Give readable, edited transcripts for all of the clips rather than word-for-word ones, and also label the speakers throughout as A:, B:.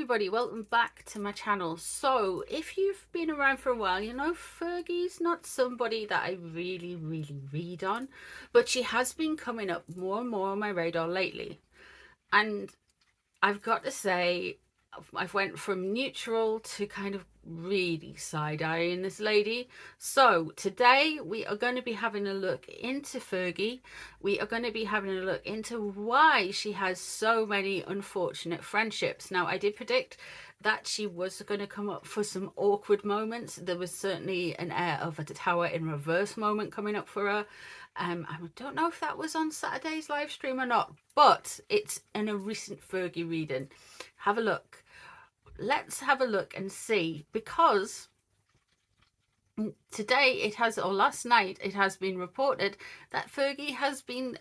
A: everybody, welcome back to my channel. So if you've been around for a while, you know Fergie's not somebody that I really read on, but she has been coming up more and more on my radar lately. And I've got to say, I've went from neutral to kind of really side-eyeing this lady. So today we are going to be having a look into Fergie. We are going to be having a look into why she has so many unfortunate friendships. Now, I did predict that she was going to come up for some awkward moments. There was certainly an air of a tower in reverse moment coming up for her. I don't know if that was on Saturday's live stream or not, but it's in a recent Fergie reading. Have a look. Let's have a look and see, because today it has, or last night it has been reported that Fergie has been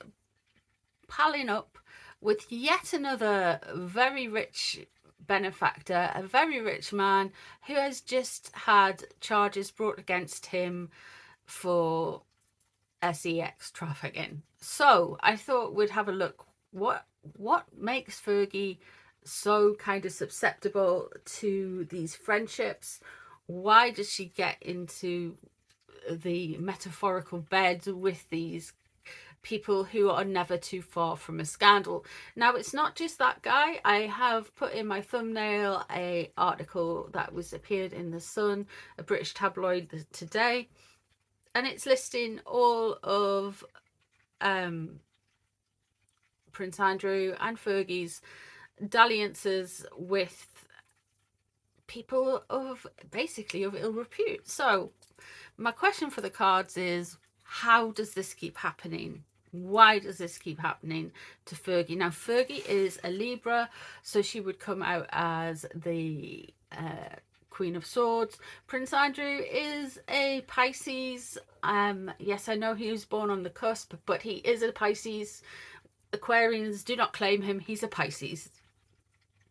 A: palling up with yet another very rich benefactor, a very rich man who has just had charges brought against him for sex trafficking. So I thought we'd have a look. What makes Fergie so kind of susceptible to these friendships? Why does she get into the metaphorical bed with these people who are never too far from a scandal? Now, it's not just that guy. I have put in my thumbnail a article that was appeared in The Sun, a British tabloid, today, and it's listing all of Prince Andrew and Fergie's dalliances with people of basically of ill repute. So my question for the cards is, how does this keep happening? Why does this keep happening to Fergie? Now, Fergie is a Libra, so she would come out as the Queen of Swords. Prince Andrew is a Pisces. Yes, I know he was born on the cusp, but he is a Pisces. Aquarians do not claim him. He's a Pisces.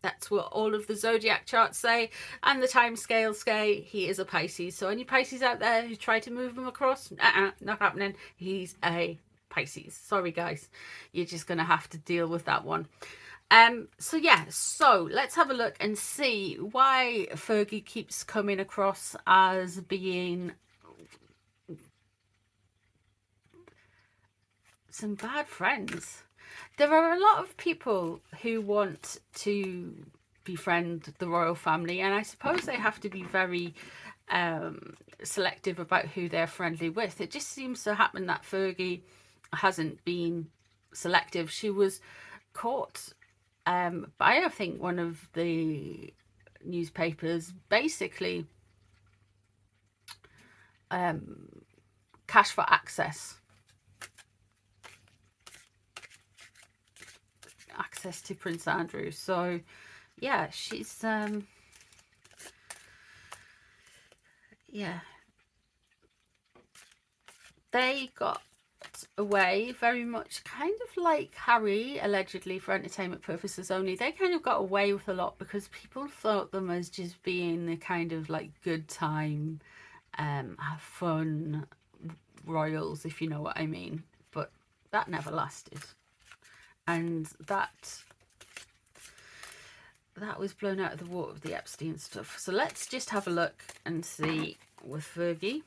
A: That's what all of the zodiac charts say, and the time scales say he is a Pisces. So any Pisces out there who try to move him across, not happening. He's a Pisces. Sorry guys, you're just gonna have to deal with that one. So let's have a look and see why Fergie keeps coming across as being some bad friends. There are a lot of people who want to befriend the royal family, and I suppose they have to be very selective about who they're friendly with. It just seems to happen that Fergie hasn't been selective. She was caught by, I think, one of the newspapers basically cash for access to Prince Andrew. So yeah, she's they got away very much kind of like Harry, allegedly for entertainment purposes only. They kind of got away with a lot because people thought them as just being the kind of like good time, have fun royals, if you know what I mean. But that never lasted, and that was blown out of the water with the Epstein stuff. So let's just have a look and see with Fergie.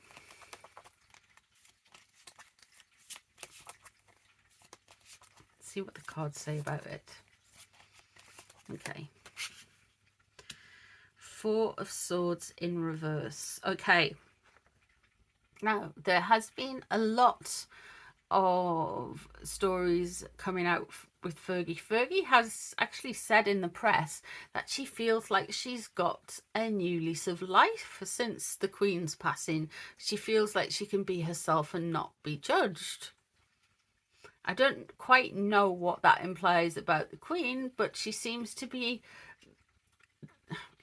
A: See what the cards say about it. Okay. Four of Swords in reverse. Okay. Now, there has been a lot of stories coming out with Fergie. Fergie has actually said in the press that she feels like she's got a new lease of life since the Queen's passing. She feels like she can be herself and not be judged. I don't quite know what that implies about the Queen, but she seems to be...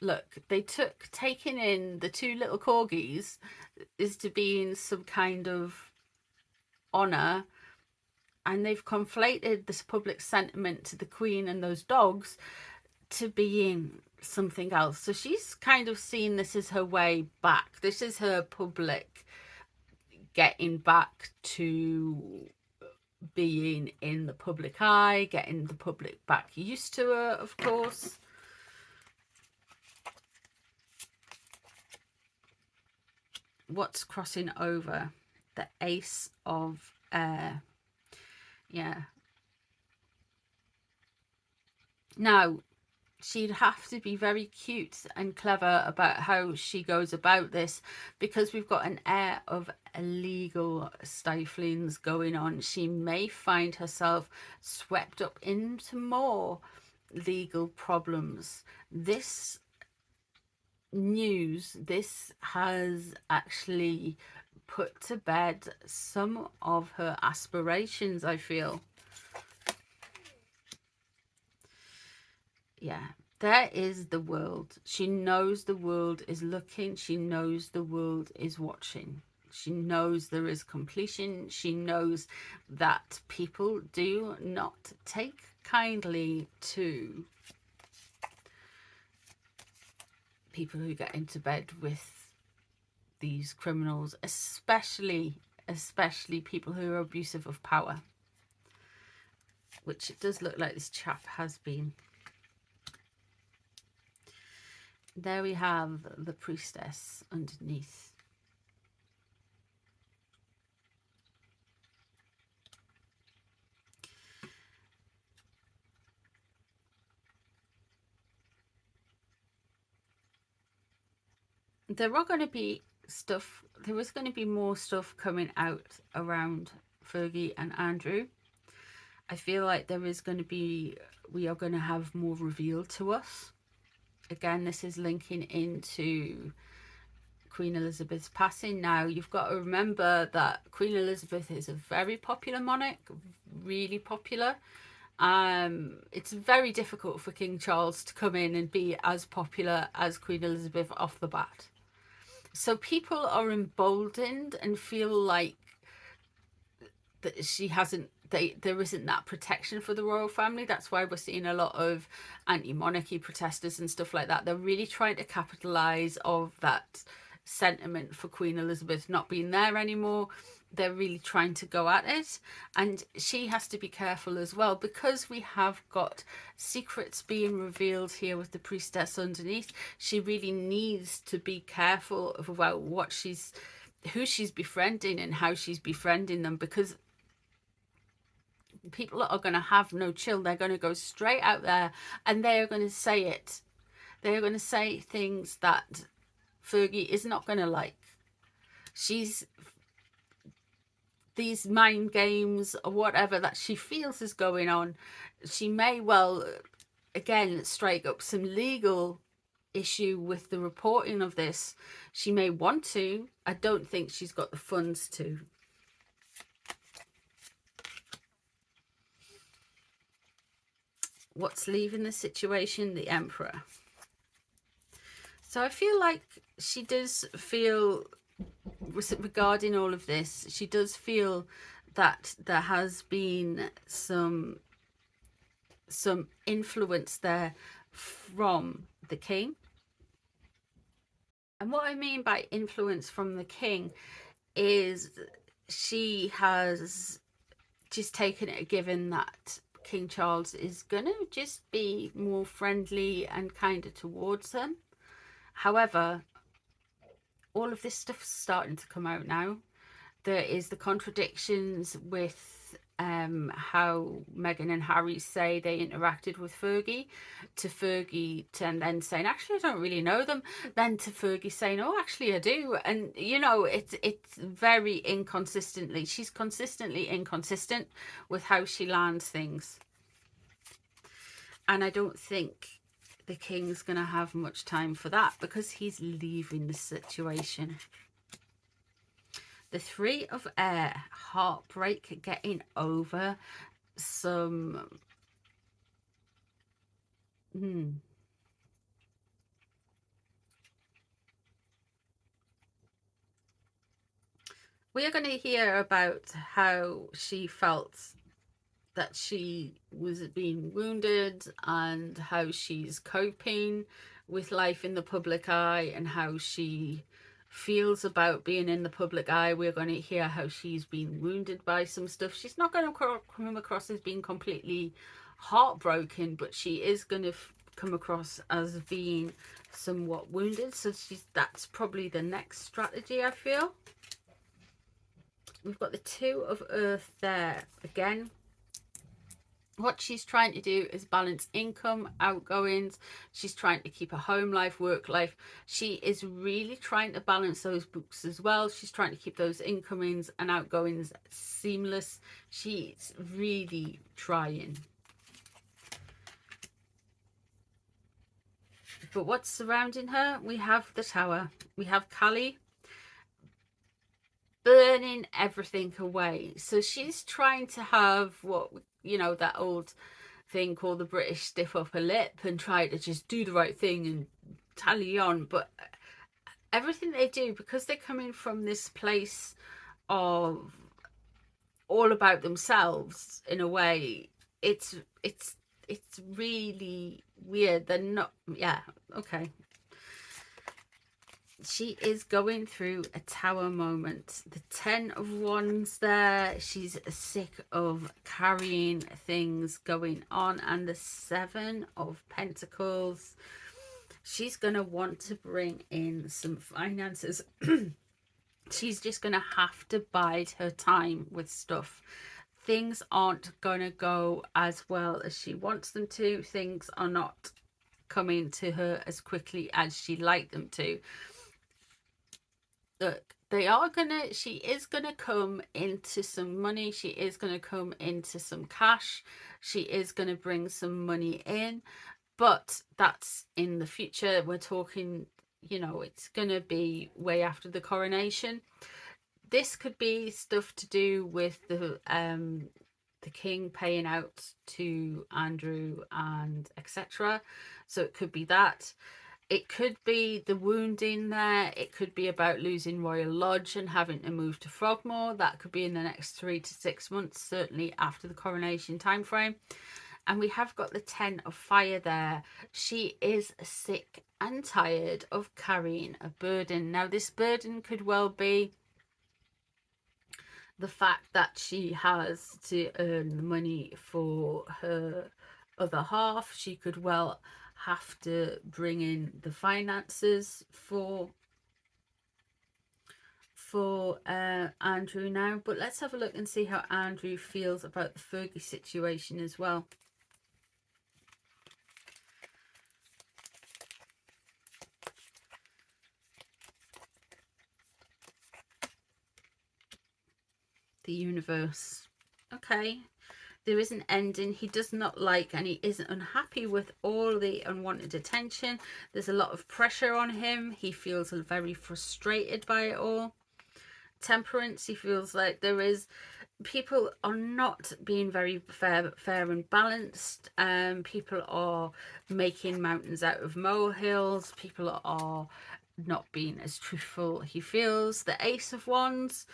A: Look, they taking in the two little corgis is to be in some kind of honour, and they've conflated this public sentiment to the Queen and those dogs to being something else. So she's kind of seen this as her way back. This is her public getting back to being in the public eye, getting the public back used to her, of course. what's crossing over? The Ace of Air. Yeah. Now, she'd have to be very cute and clever about how she goes about this, because we've got an air of illegal stiflings going on. She may find herself swept up into more legal problems. This news, this has actually put to bed some of her aspirations, I feel. Yeah, there is the world. She knows the world is looking. She knows the world is watching. She knows there is completion. She knows that people do not take kindly to people who get into bed with these criminals, especially people who are abusive of power, which it does look like this chap has been. There we have the priestess underneath. There are going to be stuff, there is going to be more stuff coming out around Fergie and Andrew. I feel like there is going to be, we are going to have more revealed to us. Again, this is linking into Queen Elizabeth's passing. Now, you've got to remember that Queen Elizabeth is a very popular monarch, really popular. It's very difficult for King Charles to come in and be as popular as Queen Elizabeth off the bat. So people are emboldened and feel like that she hasn't, there isn't that protection for the royal family. That's why we're seeing a lot of anti-monarchy protesters and stuff like that. They're really trying to capitalize of that sentiment for Queen Elizabeth not being there anymore. They're really trying to go at it, and she has to be careful as well, because we have got secrets being revealed here with the priestess underneath. She really needs to be careful about what she's, who she's befriending and how she's befriending them, because people are going to have no chill. They're going to go straight out there and they are going to say it. They're going to say things that Fergie is not going to like. She's, these mind games or whatever that she feels is going on, she may well, again, strike up some legal issue with the reporting of this. She may want to. I don't think she's got the funds to. What's leaving the situation? The Emperor. So I feel like she does feel, regarding all of this, she does feel that there has been some influence there from the king. And what I mean by influence from the king is she has just taken it a given that King Charles is going to just be more friendly and kinder towards them. However, all of this stuff's starting to come out now. There is the contradictions with how Meghan and Harry say they interacted with Fergie, to Fergie and then saying, actually, I don't really know them, then to Fergie saying, oh, actually, I do. And, you know, it's very inconsistently. She's consistently inconsistent with how she lands things. And I don't think the king's going to have much time for that, because he's leaving the situation. The Three of Air, heartbreak, getting over some... We are going to hear about how she felt that she was being wounded and how she's coping with life in the public eye and how she feels about being in the public eye. We're going to hear how she's been wounded by some stuff. She's not going to come across as being completely heartbroken, but she is going to come across as being somewhat wounded. So that's probably the next strategy, I feel. We've got the Two of Earth there again. What she's trying to do is balance income, outgoings. She's trying to keep a home life, work life. She is really trying to balance those books as well. She's trying to keep those incomings and outgoings seamless. She's really trying. But what's surrounding her? We have the Tower. We have Callie burning everything away. So she's trying to have what, you know, that old thing called the British stiff upper lip and try to just do the right thing and tally on. But everything they do, because they're coming from this place of all about themselves in a way, it's really weird. They're not, yeah, okay. She is going through a Tower moment. The 10 of Wands there. She's sick of carrying things going on. And the 7 of Pentacles. She's going to want to bring in some finances. She's just going to have to bide her time with stuff. Things aren't going to go as well as she wants them to. Things are not coming to her as quickly as she'd like them to. Look, she is gonna come into some money. She is gonna come into some cash. She is gonna bring some money in, but that's in the future. We're talking, you know, it's gonna be way after the coronation. This could be stuff to do with the king paying out to Andrew and etc. So it could be that. It could be the wounding there. It could be about losing Royal Lodge and having to move to Frogmore. That could be in the next 3 to 6 months, certainly after the coronation time frame. And we have got the 10 of Fire there. She is sick and tired of carrying a burden. Now, this burden could well be the fact that she has to earn the money for her other half. She could well have to bring in the finances for Andrew now. But let's have a look and see how Andrew feels about the Fergie situation as well. The universe. Okay. There is an ending. He does not like and he isn't unhappy with all the unwanted attention. There's a lot of pressure on him. He feels very frustrated by it all. Temperance. He feels like people are not being very fair and balanced. People are making mountains out of molehills. People are not being as truthful, he feels. The Ace of Wands.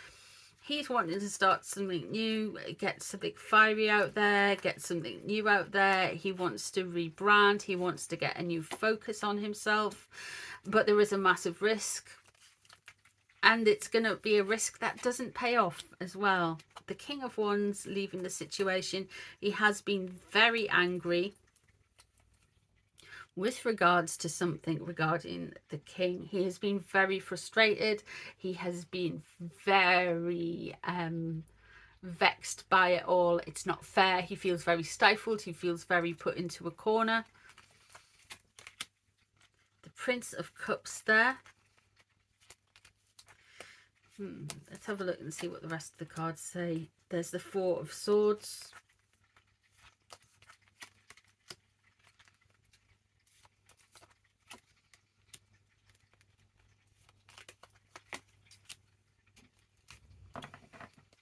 A: He's wanting to start something new, get something fiery out there, get something new out there. He wants to rebrand. He wants to get a new focus on himself. But there is a massive risk. And it's going to be a risk that doesn't pay off as well. The King of Wands leaving the situation. He has been very angry with regards to something regarding the king. He has been very frustrated. He has been very vexed by it all. It's not fair. He feels very stifled. He feels very put into a corner. The Prince of Cups there. Let's have a look and see what the rest of the cards say. There's the Four of Swords.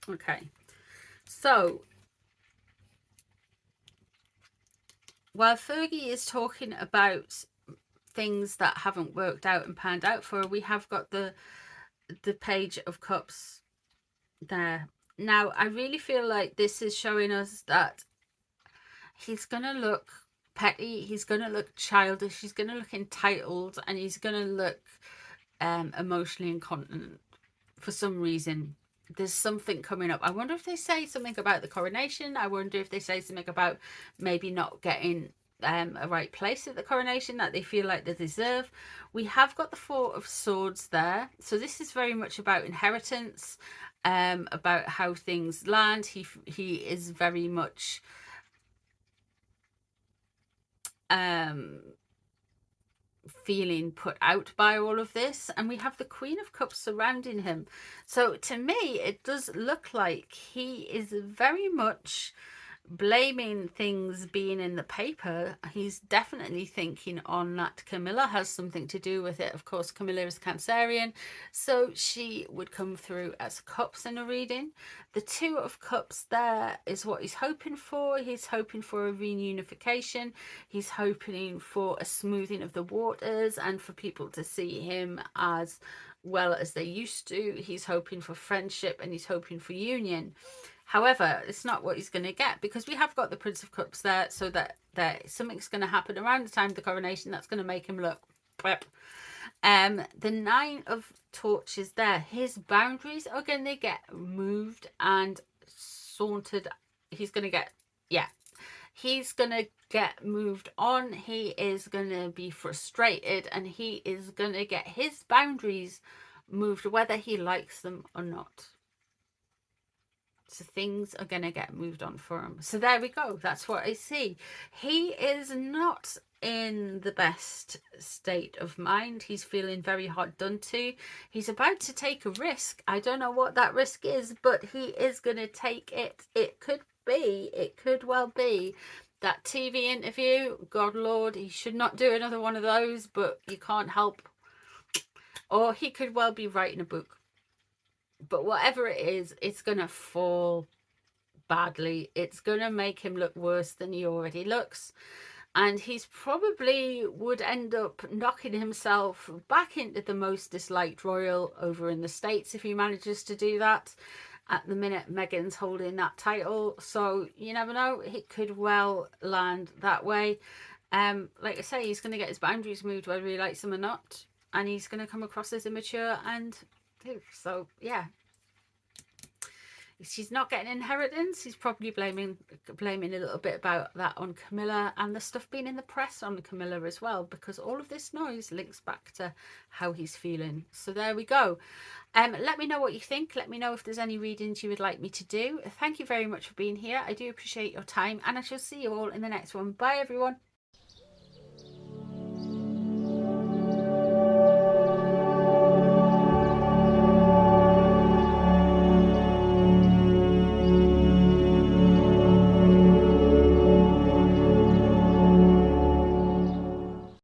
A: Okay, so while Fergie is talking about things that haven't worked out and panned out for her, we have got the Page of Cups there. Now, I really feel like this is showing us that he's going to look petty, he's going to look childish, he's going to look entitled, and he's going to look emotionally incontinent for some reason. There's something coming up. I wonder if they say something about the coronation. I wonder if they say something about maybe not getting a right place at the coronation that they feel like they deserve. We have got the Four of Swords there, so this is very much about inheritance, about how things land. He is very much feeling put out by all of this, and we have the Queen of Cups surrounding him. So to me it does look like he is very much blaming things being in the paper. He's definitely thinking on that Camilla has something to do with it. Of course, Camilla is Cancerian, so she would come through as cups in a reading. The Two of Cups there is what he's hoping for. He's hoping for a reunification. He's hoping for a smoothing of the waters and for people to see him as well as they used to. He's hoping for friendship and he's hoping for union. However, it's not what he's going to get, because we have got the Prince of Cups there, so that something's going to happen around the time of the coronation that's going to make him look prep. The Nine of Torches there, his boundaries are going to get moved and sauntered. He's going to get, he's going to get moved on. He is going to be frustrated and he is going to get his boundaries moved, whether he likes them or not. So things are going to get moved on for him. So there we go. That's what I see. He is not in the best state of mind. He's feeling very hard done to. He's about to take a risk. I don't know what that risk is, but he is going to take it. It could well be that TV interview. God Lord, he should not do another one of those, but you can't help. Or he could well be writing a book. But whatever it is, it's going to fall badly. It's going to make him look worse than he already looks. And he's probably would end up knocking himself back into the most disliked royal over in the States if he manages to do that. At the minute, Meghan's holding that title. So you never know. It could well land that way. Like I say, he's going to get his boundaries moved whether he likes them or not. And he's going to come across as immature and... So yeah, she's not getting inheritance. He's probably blaming a little bit about that on Camilla, and the stuff being in the press on Camilla as well, because all of this noise links back to how he's feeling. So there we go. Let me know what you think. Let me know if there's any readings you would like me to do. Thank you very much for being here. I do appreciate your time, and I shall see you all in the next one. Bye everyone.